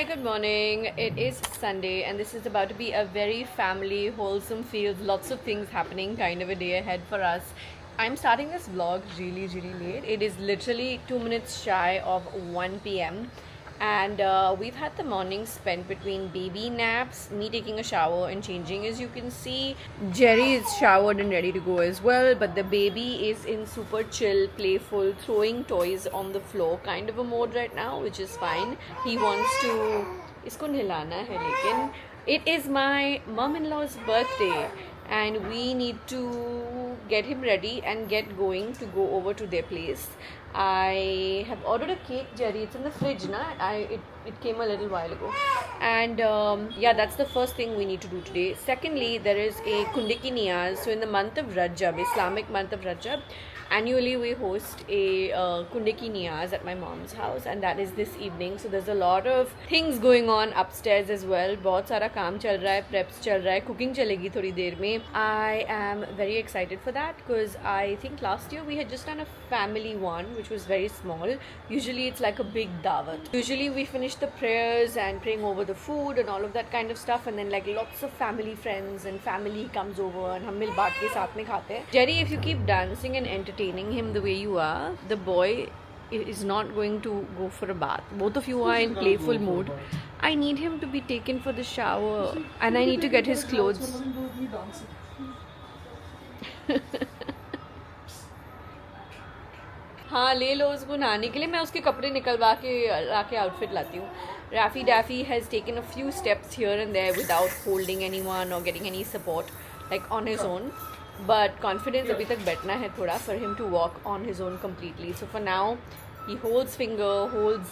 Hi, good morning. It is Sunday, and this is about to be a very family, wholesome, feels lots of things happening kind of a day ahead for us. I'm starting this vlog really late. It is literally 2 minutes shy of 1 p.m. And we've had the morning spent between baby naps, me taking a shower and changing, as you can see. Jerry is showered and ready to go as well, but the baby is in super chill, playful, throwing toys on the floor kind of a mode right now, which is fine. He wants to इसको नहलाना है, लेकिन it is my mom-in-law's birthday and we need to get him ready and get going to go over to their place. I have ordered a cake, Jerry. It's in the fridge, na? It came a little while ago. And yeah, that's the first thing we need to do today. Secondly, there is a Kundiki Niyaz. So in the month of Rajab, Islamic month of Rajab, annually we host a Kundiki Niyaz at my mom's house, and that is this evening. So there's a lot of things going on upstairs as well. बहुत सारा काम चल रहा है, preps चल रहा है, cooking चलेगी थोड़ी देर में. I am very excited for that because I think last year we had just done a family one, which was very small. Usually it's like a big dawat. Usually we finish the prayers and praying over the food and all of that kind of stuff, and then like lots of family friends and family comes over and हम मिल बांट के साथ में खाते हैं. Jerry, if you keep dancing and entertaining him the way you are, the boy is not going to go for a bath. Both of you are in playful mood. I need him to be taken for the shower and I need to get his clothes. हाँ, ले लो उसको नहाने के लिए. मैं उसके कपड़े निकलवा के लाके आउटफिट लाती हूँ. Rafi Daffy has taken a few steps here and there without holding anyone or getting any support, like on his own. But confidence अभी तक बैठना है थोड़ा for him to walk on his own completely. So for now, he holds finger, holds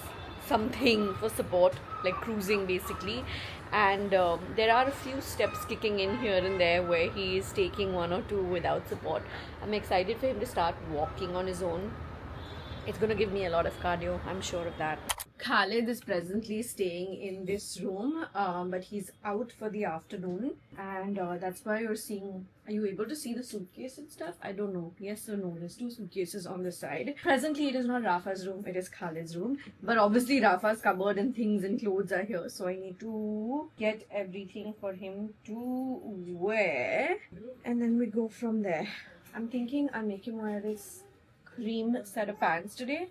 something for support, like cruising basically. And there are a few steps kicking in here and there where he is taking one or two without support. I'm excited for him to start walking on his own. It's going to give me a lot of cardio, I'm sure of that. Khalid is presently staying in this room, but he's out for the afternoon, and that's why you're seeing. Are you able to see the suitcase and stuff? I don't know. Yes or no? There's two suitcases on the side. Presently, it is not Rafa's room, it is Khalid's room. But obviously, Rafa's cupboard and things and clothes are here, so I need to get everything for him to wear, and then we go from there. I'm thinking I'll make him wear this cream set of pants today.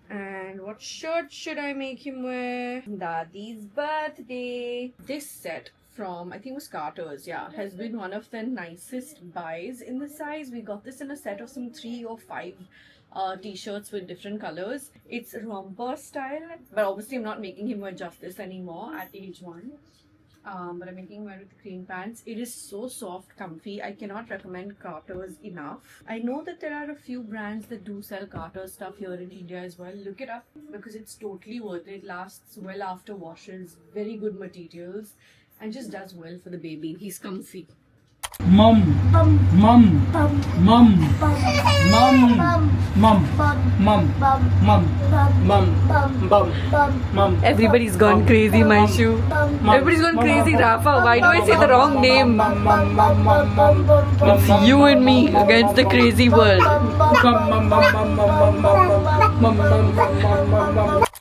And what shirt should I make him wear? Dadi's birthday. This set from, I think it was Carter's, yeah, has been one of the nicest buys in the size. We got this in a set of some 3 or 5 t-shirts with different colors. It's romper style, but obviously I'm not making him wear just this anymore at age 1. But I'm making wear with cream pants. It is so soft, comfy. I cannot recommend Carter's enough. I know that there are a few brands that do sell Carter stuff here in India as well. Look it up because it's totally worth it. It lasts well after washes. Very good materials and just does well for the baby. He's comfy. Mum, mum, mum, mum, mum, mum, mum, mum. Everybody's gone crazy, my shoe. Everybody's gone crazy, Rafa. Why do I say the wrong name? It's you and me against the crazy world.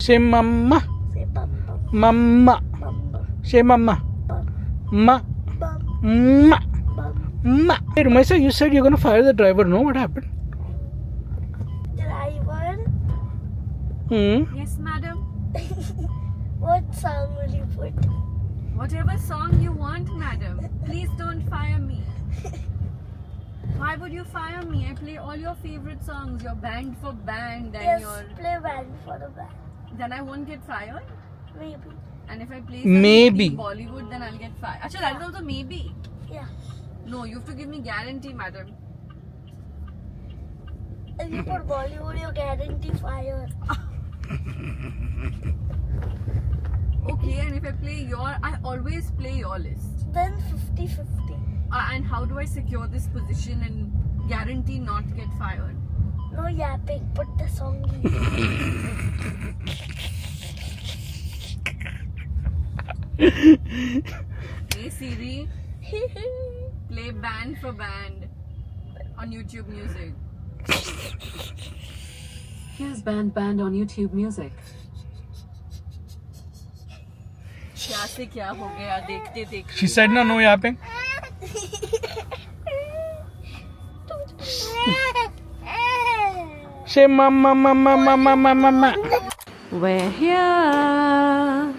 Say mama, mama. Say mama, ma, ma. Ma. Hey, Rumaisa, you said you're going to fire the driver, no? What happened? Driver? Yes, madam. What song will you put? Whatever song you want, madam. Please don't fire me. Why would you fire me? I play all your favorite songs. Your band for band and Yes, your... play band for the band. Then I won't get fired? Maybe. And if I play Maybe. Bollywood, then I'll get fired. Actually, that is also maybe. Yeah. No, you have to give me guarantee, madam. If you put Bollywood, you guarantee fire. Okay, and if I play I always play your list. Then 50-50. And how do I secure this position and guarantee not get fired? No yapping. Put the song in. Hey Siri, play band for band on YouTube Music. Here's Band on YouTube Music. क्या से क्या हो गया देखते देखते. She said no yapping. Say mama, mama, mama, mama, mama. We're here.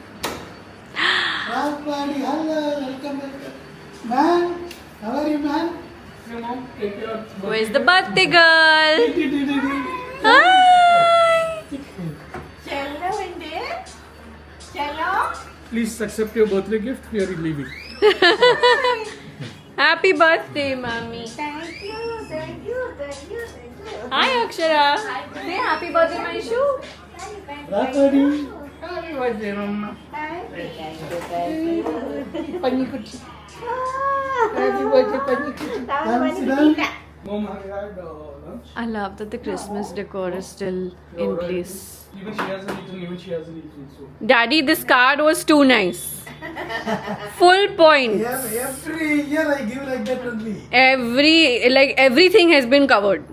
Hello, welcome. Man, how are you, man? Your mom, take your. Where's the birthday girl? Hi. Please accept your birthday gift. We are leaving. Happy birthday, mommy. Thank you, thank you, thank you, thank you. Hi, Akshara. Say happy birthday, my shoe. Happy birthday, mama. Pani kuchi. Happy birthday, pani kuchi. Mom, have you had lunch? I love that the Christmas decor is still in place. Even she hasn't eaten. So. Daddy, this card was too nice. Full points. Every year I give like that only. Everything has been covered.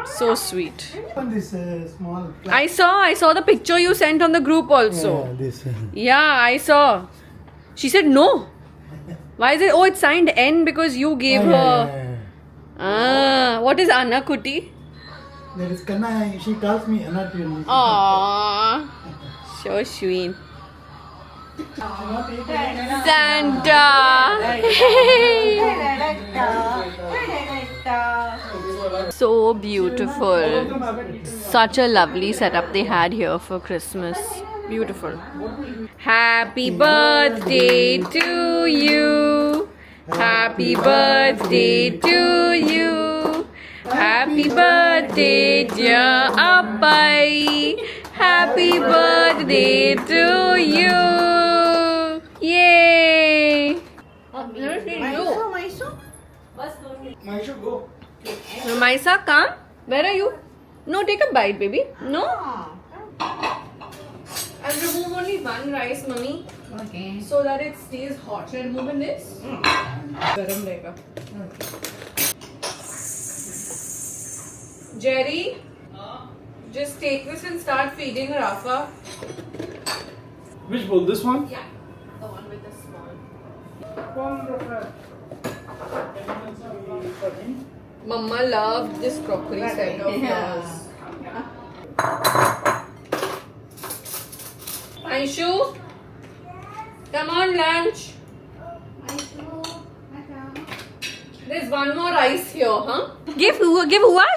So sweet. On this small. I saw the picture you sent on the group also. Yeah, this. Yeah, I saw. She said no. Why is it? Oh, it's signed N because you gave her. Ah, what is Anna Kuti? That is Kanna. She calls me Anna. Aww, so sweet. Santa. So beautiful. Such a lovely setup they had here for Christmas. Beautiful. Happy birthday to you. Happy birthday to you. Happy birthday, dear Appai. Happy birthday to you. Yay. Maishu, go. Maisa, come. Where are you? No, take a bite, baby. No. I'll remove only one rice, mummy. Okay. So that it stays hot. Should I remove in this? Garam rahega. Jerry, just take this and start feeding Rafa. Which bowl? This one? Yeah, the one with the small. Mama loved this crockery set of yours. Aishu, come on lunch. There's one more rice here, huh? Give Uwa.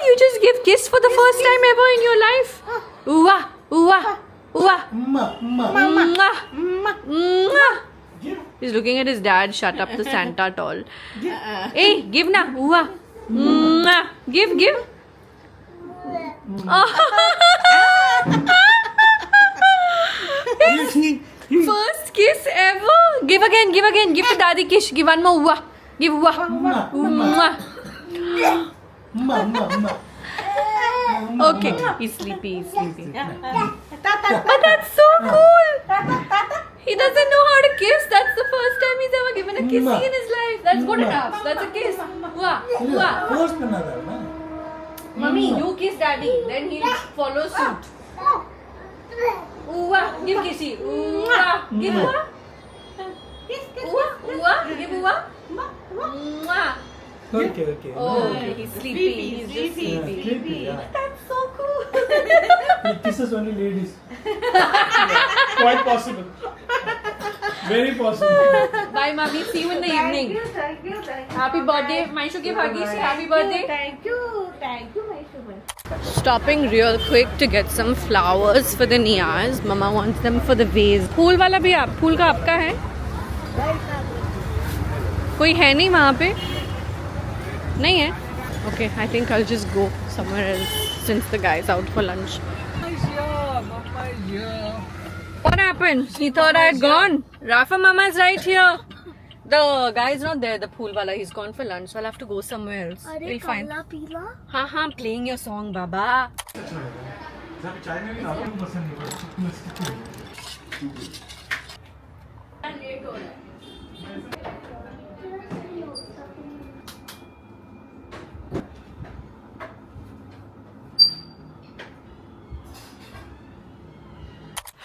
You just give kiss for the first time ever in your life. Uwa. Mwah. He's looking at his dad. Shut up, the Santa doll. Hey, give na. Uwa. Mwah. Give. First kiss ever. Give again. Give to daddy kiss. Give one more. Uwa. Give Uwa. Mwah. Okay, he's sleepy. But that's so cool. He doesn't know how to kiss. That's the first time he's ever given a kissing in his life. That's good enough. That's a kiss. Uwa. Mommy, you kiss daddy. Then he'll follow suit. Uwa. Give kissy. Uwa. Give Uwa. Uwa. Give Uwa. Mwah. Okay. Oh, he's sleepy. He's just sleepy. Sleepy, yeah. That's so cool. He kisses only ladies. Quite possible. Very possible. Bye, mommy. See you in the evening. Thank you. Happy birthday. Maishu, give Huggies. Say happy birthday. Thank you, my sugar. Stopping real quick to get some flowers for the Niyaz. Mama wants them for the vase. फूल वाला भी आप फूल का आपका है? कोई है नहीं वहाँ पे? नहीं है? Okay, I think I'll just go somewhere else since the guy's out for lunch. What happened? He thought I had gone. Rafa Mama is right here. The guy is not there, the pool wala. He's gone for lunch, so I'll have to go somewhere else. We'll find. हाँ, I'm playing your song, Baba.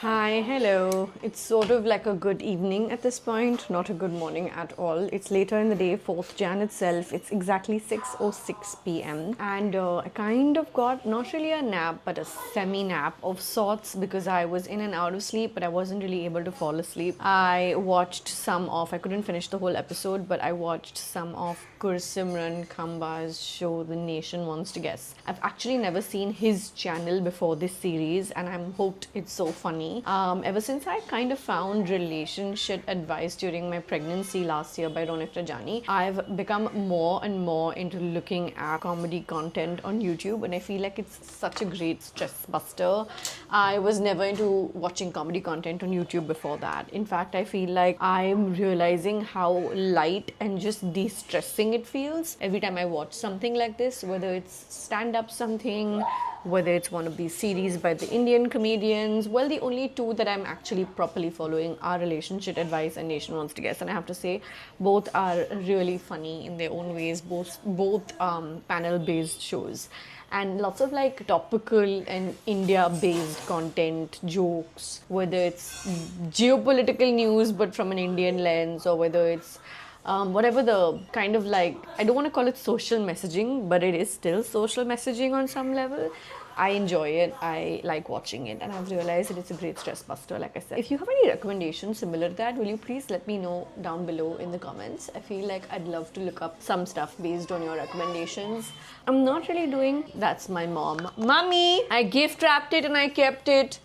Hi, hello. It's sort of like a good evening at this point, not a good morning at all. It's later in the day, 4th Jan itself. It's exactly 6:06 p.m. And I kind of got not really a nap, but a semi nap of sorts because I was in and out of sleep, but I wasn't really able to fall asleep. I couldn't finish the whole episode, but I watched some of Gursimran Kamba's show, The Nation Wants to Guess. I've actually never seen his channel before this series, and I'm hooked. It's so funny. Ever since I kind of found relationship advice during my pregnancy last year by Ronak Rajani, I've become more and more into looking at comedy content on YouTube, and I feel like it's such a great stress buster. I was never into watching comedy content on YouTube before that. In fact, I feel like I'm realizing how light and just de-stressing it feels every time I watch something like this, whether it's stand-up something, whether it's one of these series by the Indian comedians. Well, the only two that I'm actually properly following are Relationship Advice and Nation Wants to Guess, and I have to say both are really funny in their own ways, both panel-based shows, and lots of like topical and India-based content, jokes, whether it's geopolitical news but from an Indian lens, or whether it's whatever the kind of like, I don't want to call it social messaging, but it is still social messaging on some level. I enjoy it, I like watching it, and I've realized that it's a great stress buster, like I said. If you have any recommendations similar to that, will you please let me know down below in the comments. I feel like I'd love to look up some stuff based on your recommendations. I'm not really doing, that's my mom. Mommy, I gift wrapped it and I kept it.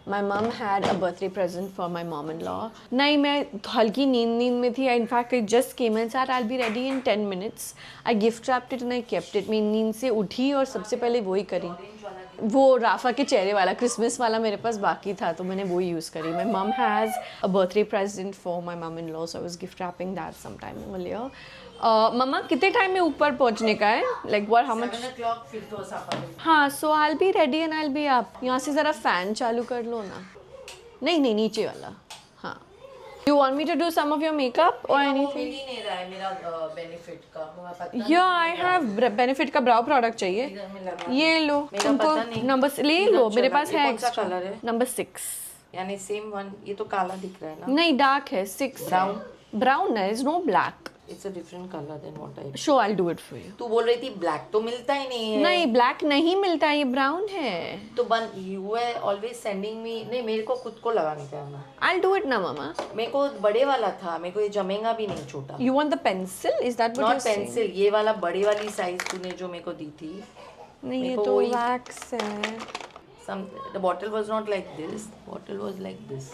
My mom had a birthday present for my mom-in-law. नहीं, मैं हल्की नींद में थी. In fact, I just came and said, I'll be ready in 10 minutes. I gift wrapped it and I kept it. मैं नींद से उठी और सबसे पहले वही करी. वो राफा के चेहरे वाला क्रिसमस वाला मेरे पास बाकी था, तो मैंने वो यूज़ करी. My mom has a birthday present for my mom-in-law, so I was gift wrapping that sometime earlier. मम्मा कितने टाइम में ऊपर पहुंचने का है? Like what? How much? 7 o'clock फिर तो सफर. हाँ, so I'll be ready and I'll be up. यहाँ से ज़रा फैन चालू कर लो ना. नहीं नहीं, नीचे वाला. हाँ. You want me to do some of your makeup or anything? मिल ही नहीं रहा है मेरा बेनिफिट का. मुझे पता नहीं. Yeah, I have benefit का brow product चाहिए. इधर में लगा. ये लो. मेरा तुमको पता नहीं. नंबर ले इधर लो. मेरे चला. पास ये है कौन सा extra. कलर है? Number 6. यानी सेम वन. ये तो काला दिख रहा है ना. नहीं, dark है. 6. Brown. Brown है. There's no black. It's a different color than what I. Sure, I'll do it for you. तू बोल रही थी ब्लैक तो मिलता ही नहीं है. नहीं, black नहीं मिलता. ये brown है. तो बन you were always sending me. नहीं, मेरे को खुद को लगाने का है ना. I'll do it ना मम्मा. मेरे को बड़े वाला था. मेरे को ये जमेगा भी नहीं छोटा. You want the pencil? Is that what Not you're saying? pencil. ये वाला बड़े वाली साइज तूने जो मेरे को दी थी. नहीं, ये मेरे को तो वही- wax है. The bottle was not like this. The bottle was like this.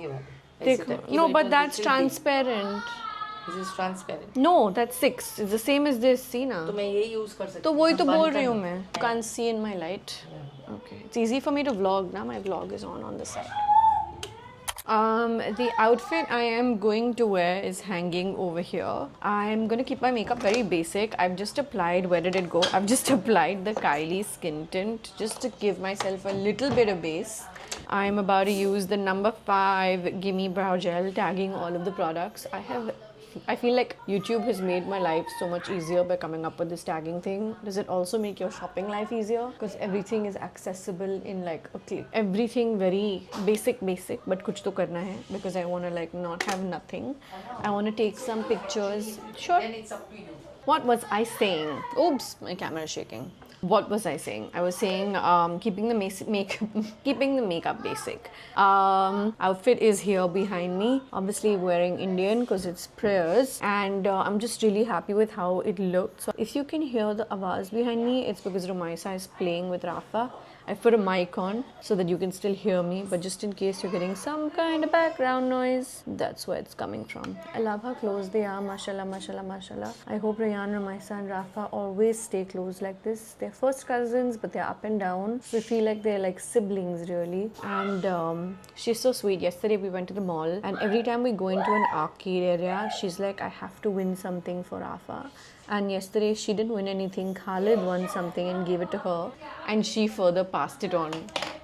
ये वाला. ऐसे देखो. type. No, It but was that's little big. transparent. This is transparent. No, that's 6. It's the same as this. See ना. तो मैं ये use कर सकती तो हूँ. वही तो बंद बोल कर रही हूँ दो. मैं. Can't see in my light. Okay. It's easy for me to vlog now. My vlog is on the side. The outfit I am going to wear is hanging over here. I'm going to keep my makeup very basic. I've just applied, where did it go? I've just applied the Kylie Skin Tint just to give myself a little bit of base. I'm about to use the number 5 Gimme Brow Gel, tagging all of the products. I feel like YouTube has made my life so much easier by coming up with this tagging thing. Does it also make your shopping life easier? Because everything is accessible in like a click. Everything very basic, but kuch to karna hai, because I want to like not have nothing. I want to take some pictures. Sure. Then it's up to you. What was I saying? Oops, my camera is shaking. What was I saying? I was saying keeping the makeup basic. Outfit is here behind me. Obviously wearing Indian because it's prayers, and I'm just really happy with how it looked. So if you can hear the awaz behind me, it's because Rumaisa is playing with Rafa. I put a mic on so that you can still hear me, but just in case you're getting some kind of background noise, that's where it's coming from. I love how close they are, mashallah, mashallah, mashallah. I hope Rayan, Rumaisa and Rafa always stay close like this. They're first cousins, but they're up and down. So I feel like they're like siblings really. And she's so sweet. Yesterday we went to the mall, and every time we go into an arcade area, she's like, I have to win something for Rafa. And yesterday she didn't win anything. Khalid won something and gave it to her, and she further passed it on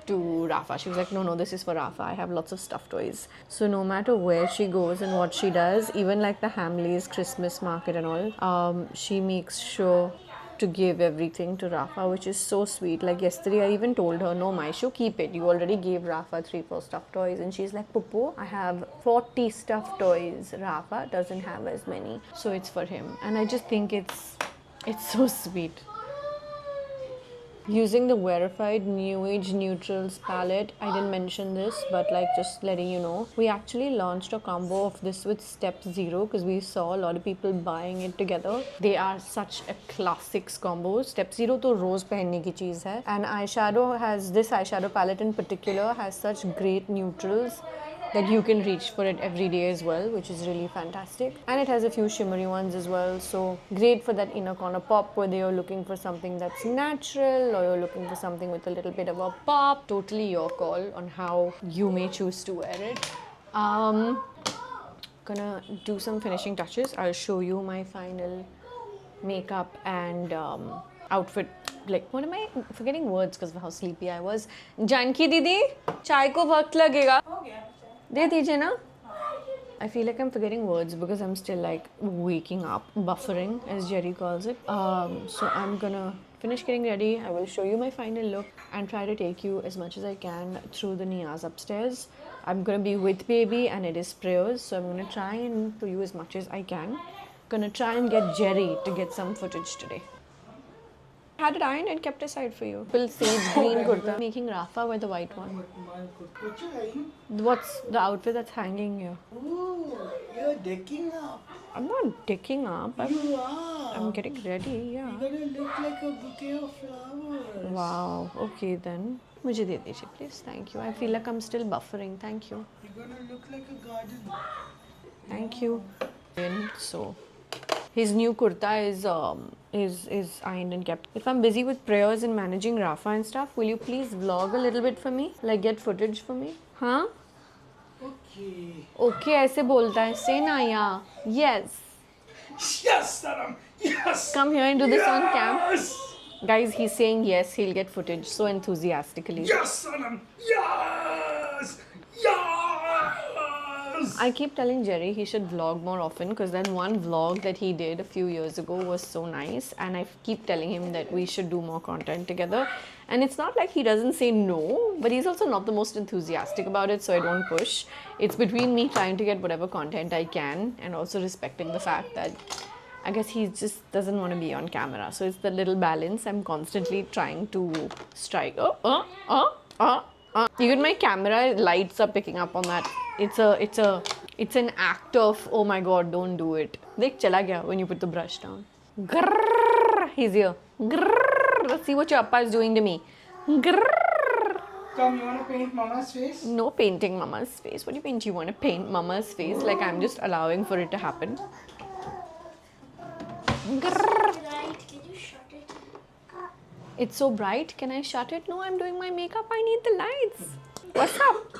to Rafa. She was like, no, this is for Rafa. I have lots of stuffed toys. So no matter where she goes and what she does, even like the Hamleys Christmas market and all, she makes sure to give everything to Rafa, which is so sweet. Like yesterday, I even told her, no, Maishu, keep it. You already gave Rafa 3-4 stuffed toys. And she's like, Pupu, I have 40 stuffed toys. Rafa doesn't have as many. So it's for him. And I just think it's so sweet. Using the verified New Age Neutrals palette, I didn't mention this, but like just letting you know, we actually launched a combo of this with Step Zero because we saw a lot of people buying it together. They are such a classics combo. Step Zero to rose pehenne ki cheez hai, and eyeshadow has this eyeshadow palette in particular has such great neutrals that you can reach for it every day as well, which is really fantastic. And it has a few shimmery ones as well, so great for that inner corner pop, whether you're looking for something that's natural or you're looking for something with a little bit of a pop. Totally your call on how you may choose to wear it. Gonna do some finishing touches. I'll show you my final makeup and outfit. Like, what am I forgetting words because of how sleepy I was. Janki didi, chai ko waqt lagega. De dijiye na. I feel like I'm forgetting words because I'm still like waking up, buffering as Jerry calls it. So I'm gonna finish getting ready. I will show you my final look and try to take you as much as I can through the Niyaz upstairs. I'm gonna be with baby and it is prayers, so I'm gonna try and show you as much as I can. Gonna try and get Jerry to get some footage today. Had it ironed and kept aside for you. Full sage green kurta. Making Rafa wear the white one. What's the outfit that's hanging here? Ooh, you're decking up. I'm not decking up. You are. I'm getting ready, yeah. You're gonna look like a bouquet of flowers. Wow, okay then. मुझे दे दीजिए please. Thank you. I feel like I'm still buffering. Thank you. You're gonna look like a garden. Thank you. And so, his new kurta is ironed and kept. If I'm busy with prayers and managing Rafa and stuff, will you please vlog a little bit for me? Like get footage for me? Huh? Okay. Okay, ऐसे बोलता है. Say ना yeah. Yes. Yes, Saram. Yes. Come here and do this on cam. Yes. Guys, he's saying yes, he'll get footage so enthusiastically. Yes, Saram. Yes. Yes. I keep telling Jerry he should vlog more often because then one vlog that he did a few years ago was so nice, and I keep telling him that we should do more content together. And it's not like he doesn't say no, but he's also not the most enthusiastic about it, so I don't push. It's between me trying to get whatever content I can and also respecting the fact that I guess he just doesn't want to be on camera. So it's the little balance I'm constantly trying to strike. Even my camera lights are picking up on that. It's an act of, oh my god, don't do it. Dekh, chala gaya when you put the brush down. Grrrr, he's here. Grrrr, let's see what your appa is doing to me. Grrrr. Come, you wanna paint Mama's face? No painting Mama's face. What do you mean you want to paint Mama's face? Like I'm just allowing for it to happen. Grrrr. Right, can you shut it? It's so bright. Can I shut it? No, I'm doing my makeup. I need the lights. What's up?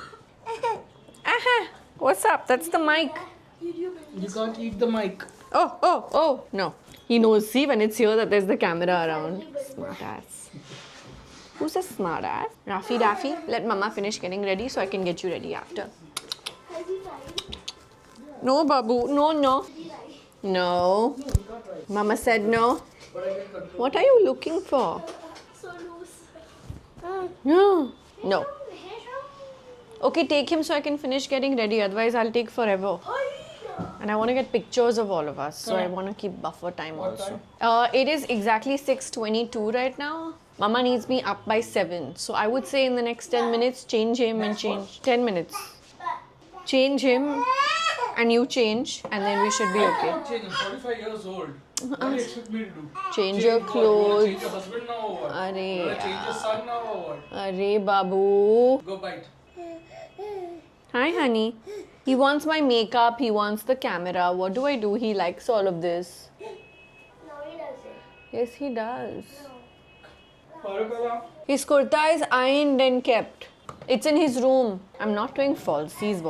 What's up? That's the mic. You can't eat the mic. Oh. No. He knows. See, when it's here that there's the camera around. Smart ass. Who's a smart ass? Rafi Daffy, let Mama finish getting ready so I can get you ready after. No, Babu. No. No. Mama said no. What are you looking for? So loose. No. Okay, take him so I can finish getting ready. Otherwise, I'll take forever. And I want to get pictures of all of us. So I want to keep buffer time also. It is exactly 6:22 right now. Mama needs me up by 7. So I would say in the next 10 minutes, change him and change. 10 minutes. Change him and you change. And then we should be okay. I'm 45 years old. What do you expect me to do? Change your clothes. Change your husband now or what? Arey, Change your son now or what? Arey, Babu. Go bite. Hi, honey. He wants my makeup. He wants the camera. What do I do? He likes all of this. No, he doesn't. Yes, he does. Parukala. His kurta is ironed and kept. It's in his room. I'm not doing falsies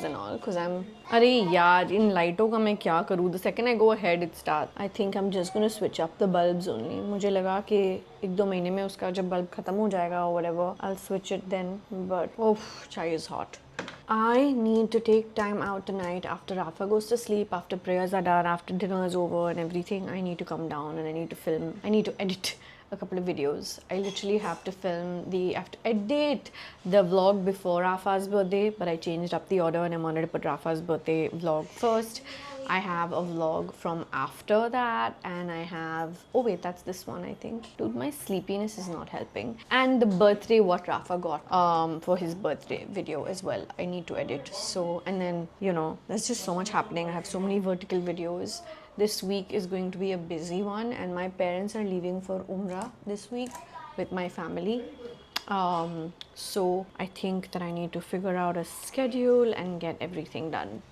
and all because I'm... Arey yaar, in lighto ka main kya karu? The second I go ahead, it starts. I think I'm just going to switch up the bulbs only. मुझे लगा कि 1-2 महीने में उसका जब bulb खत्म हो जाएगा or whatever, I'll switch it then. But, chai is hot. I need to take time out tonight after Rafa goes to sleep, after prayers are done, after dinner is over and everything. I need to come down and I need to film. I need to edit a couple of videos. I literally have to I have to edit the vlog before Rafa's birthday, but I changed up the order and I wanted to put Rafa's birthday vlog first. I have a vlog from after that, and I have, oh wait, that's this one, I think. Dude, my sleepiness is not helping. And the birthday, what Rafa got for his birthday video as well, I need to edit. So, and then, you know, there's just so much happening. I have so many vertical videos. This week is going to be a busy one, and my parents are leaving for Umrah this week with my family. So I think that I need to figure out a schedule and get everything done.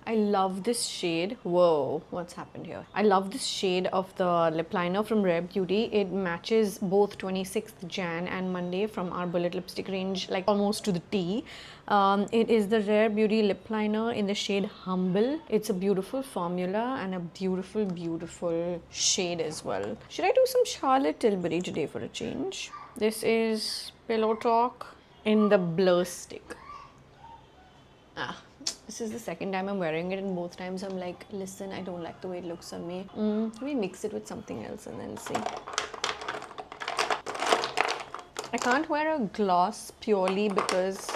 I love this shade. Whoa, what's happened here? I love this shade of the lip liner from Rare Beauty. It matches both 26th Jan and Monday from our Bullet lipstick range, like almost to the T. It is the Rare Beauty lip liner in the shade Humble. It's a beautiful formula and a beautiful, beautiful shade as well. Should I do some Charlotte Tilbury today for a change? This is Pillow Talk in the Blur Stick. This is the second time I'm wearing it, and both times I'm like, listen, I don't like the way it looks on me. Let me mix it with something else and then see. I can't wear a gloss purely because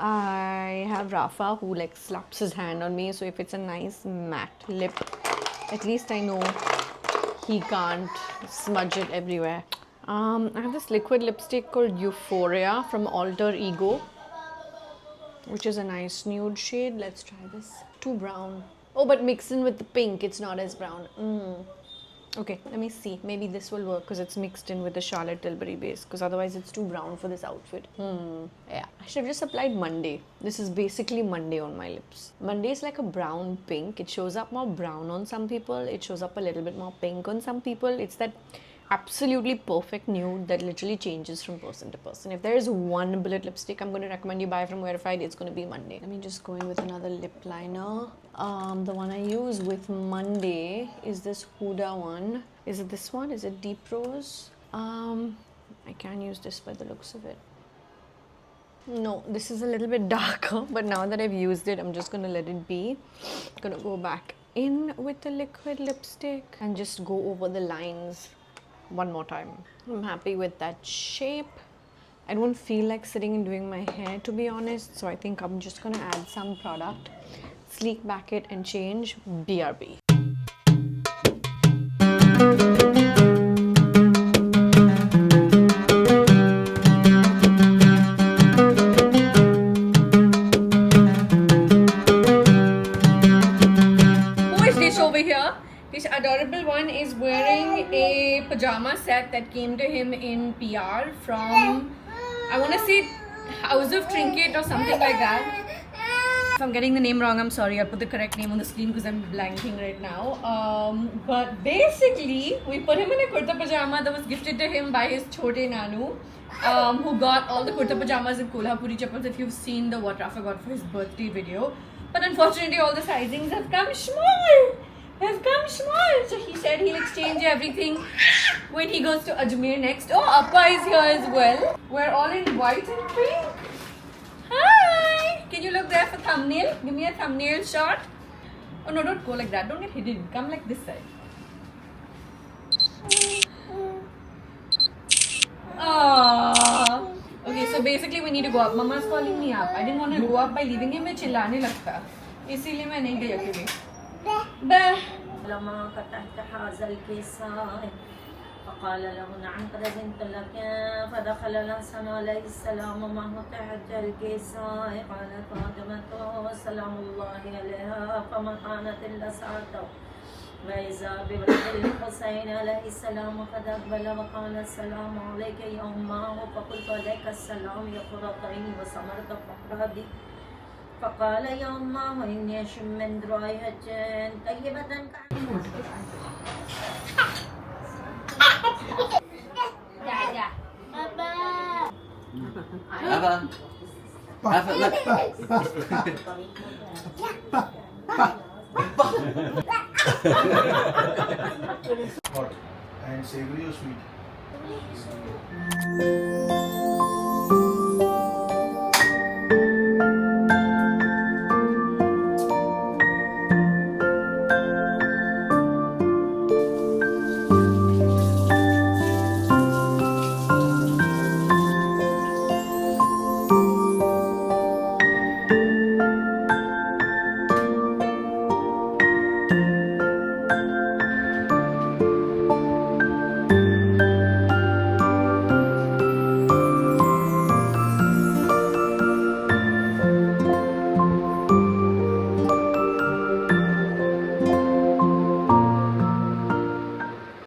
I have Rafa who like slaps his hand on me. So if it's a nice matte lip, at least I know he can't smudge it everywhere. I have this liquid lipstick called Euphoria from Alter Ego, which is a nice nude shade. Let's try this. Too brown. Oh, but mixed in with the pink, it's not as brown. Okay, let me see. Maybe this will work because it's mixed in with the Charlotte Tilbury base, because otherwise it's too brown for this outfit. Yeah, I should have just applied Monday. This is basically Monday on my lips. Monday is like a brown pink. It shows up more brown on some people. It shows up a little bit more pink on some people. It's that absolutely perfect nude that literally changes from person to person. If there is one Bullet lipstick I'm going to recommend you buy from Verified, it's going to be Monday. Let me just go in with another lip liner. The one I use with Monday is this Huda one. Is it this one? Is it Deep Rose? I can use this by the looks of it. No, this is a little bit darker, but now that I've used it, I'm just going to let it be. I'm going to go back in with the liquid lipstick and just go over the lines one more time. I'm happy with that shape. I don't feel like sitting and doing my hair, to be honest, so I think I'm just gonna add some product, sleek back it and change. BRB. Who is this over here? This adorable one is wearing a pajama set that came to him in PR from, I want to say, House of Trinket or something like that. If I'm getting the name wrong, I'm sorry. I'll put the correct name on the screen because I'm blanking right now. But basically, we put him in a kurta pajama that was gifted to him by his chote nanu, who got all the kurta pajamas in Kolhapuri chappals if you've seen the what Rafa got for his birthday video. But unfortunately, all the sizings have come small. So he said he'll exchange everything when he goes to Ajmer next. Oh, Appa is here as well. We're all in white and pink. Hi! Can you look there for thumbnail? Give me a thumbnail shot. Oh no, don't go like that. Don't get hidden. Come like this side. Aww. Okay, so basically we need to go up. Mama's calling me up. I didn't want to go up by leaving him. मैं चिल्लाने लगता. इसीलिए मैं नहीं गई अकेले. لما فتحت هذا الكيسان فقال له نعم قد أذنت لك فدخل الحسن عليه السلام ومعه تحت الكيسان قالت فاطمة سلام الله عليها فما كانت إلا ساعته وإذا بولد الحسين عليه السلام قد أقبل وقال السلام عليك يا أمه فقلت عليك السلام يا قرطين وسمرت فقرادي فقال يا أمه إني أشم من رائحة طيبة Hot and savory or sweet?